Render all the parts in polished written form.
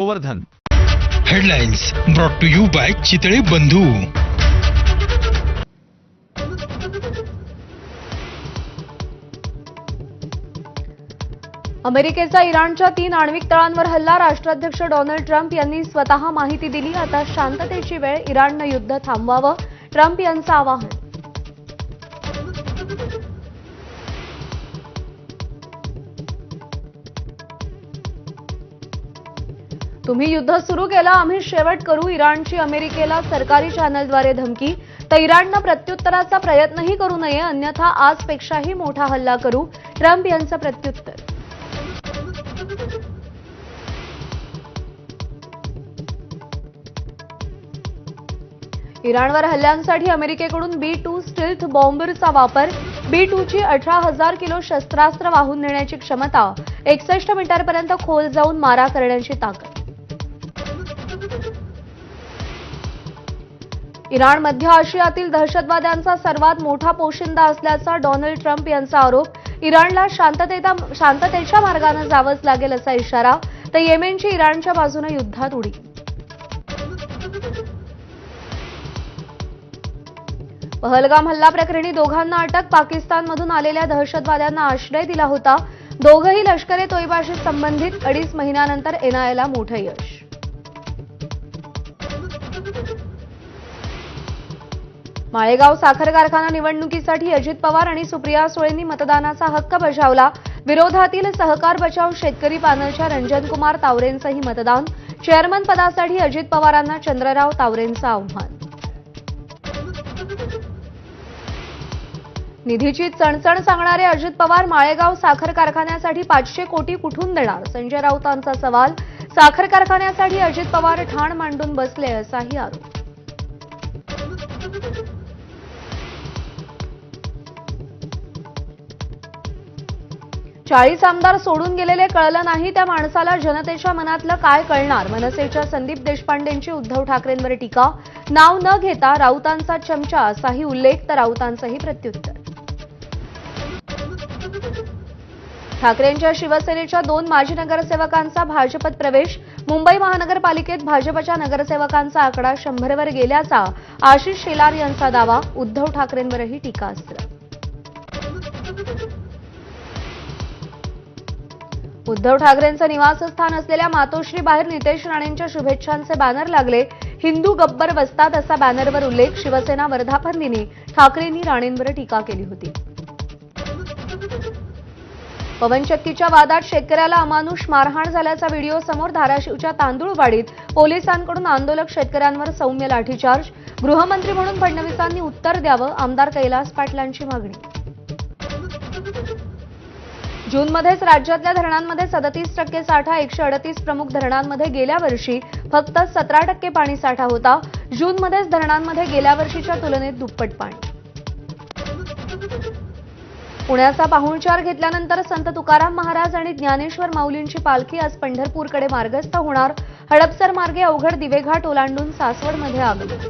Govardhan. Headlines brought to you by Chitale Bandhu. अमेरिकेचा इराणच्या 3 आण्विक तळांवर हल्ला, राष्ट्राध्यक्ष डोनाल्ड ट्रम्प यांनी स्वतः माहिती दिली। आता शांततेची वेळ, इराणनं युद्ध थांबवावं, ट्रम्प यांचं आवाहन। तुम्ही युद्ध सुरू केलं, आम्ही शेवट करू, इराणची अमेरिकेला सरकारी चॅनलद्वारे धमकी। तर इराणनं प्रत्युत्तराचा प्रयत्नही करू नये, अन्यथा आजपेक्षाही मोठा हल्ला करू, ट्रम्प यांचं प्रत्युत्तर। इराणवर हल्ल्यांसाठी अमेरिकेकडून B-2 स्टिल्थ बॉम्बरचा वापर। B-2ची 18,000 किलो शस्त्रास्त्र वाहून नेण्याची क्षमता, 61 मीटरपर्यंत खोल जाऊन मारा करण्याची ताकद। इराण मध्य आशियातील दहशतवाद्यांचा सर्वात मोठा पोशिंदा असल्याचा डोनाल्ड ट्रम्प यांचा आरोप। इराणला शांततेच्या मार्गाने जावंच लागेल असा इशारा। तर येमेनची इराणच्या बाजूने युद्धात उडी। पहलगाम हल्ला प्रकरणी दोघांना अटक, पाकिस्तानमधून आलेल्या दहशतवाद्यांना आश्रय दिला होता। दोघंही लष्कर-ए-तोयबाशी संबंधित। 2.5 महिन्यानंतर एनआयएला मोठं यश। माळेगाव साखर कारखाना निवडणुकीसाठी अजित पवार आणि सुप्रिया सुळेंनी मतदानाचा हक्क बजावला। विरोधातील सहकार बचाव शेतकरी पॅनलच्या रंजनकुमार तावरेंचंही मतदान। चेअरमन पदासाठी अजित पवारांना चंद्रराव तावरेंचं आव्हान। निधीची चणचण सांगणारे अजित पवार, माळेगाव साखर कारखान्यासाठी 500 कोटी कुठून देणार, संजय राऊतांचा सवाल। साखर कारखान्यासाठी अजित पवार ठाण मांडून बसले असाही आरोप। चाळीस आमदार सोडून गेलेले कळलं नाही, त्या माणसाला जनतेच्या मनातलं काय कळणार, मनसेच्या संदीप देशपांडेंची उद्धव ठाकरेंवर टीका। नाव न घेता राऊतांचा चमचा असाही उल्लेख, तर राऊतांचंही प्रत्युत्तर। ठाकरेंच्या शिवसेनेच्या 2 माजी नगरसेवकांचा भाजपत प्रवेश। मुंबई महानगरपालिकेत भाजपच्या नगरसेवकांचा आकडा 100 वर गेल्याचा आशिष शेलार यांचा दावा। उद्धव ठाकरेंवरही टीकास्त्र। उद्धव ठाकरेंचं निवासस्थान असलेल्या मातोश्री बाहेर नितेश राणेंच्या शुभेच्छांचे बॅनर लागले। हिंदू गब्बर वस्तात असा बॅनरवर उल्लेख। शिवसेना वर्धापन दिनी ठाकरेंनी राणेंवर टीका केली होती। पवनचक्कीच्या वादात शेतकऱ्याला अमानुष मारहाण झाल्याचा व्हिडिओ समोर। धाराशिवच्या तांदूळवाडीत पोलिसांकडून आंदोलक शेतकऱ्यांवर सौम्य लाठीचार्ज। गृहमंत्री म्हणून फडणवीसांनी उत्तर द्यावं, आमदार कैलास पाटलांची मागणी। जूनमध्येच राज्यातल्या धरणांमध्ये 37% साठा, 138 प्रमुख धरणांमध्ये गेल्या वर्षी फक्त 17% पाणी साठा होता। जूनमध्येच धरणांमध्ये गेल्या वर्षीच्या तुलनेत दुप्पट पाणी। पुण्याचा पाहुणचार घेतल्यानंतर संत तुकाराम महाराज आणि ज्ञानेश्वर माऊलींची पालखी आज पंढरपूरकडे मार्गस्थ होणार। हडपसर मार्गे अवघड दिवेघाट ओलांडून सासवडमध्ये आगमन।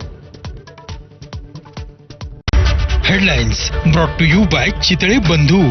Headlines brought to you by Chitale बंधू।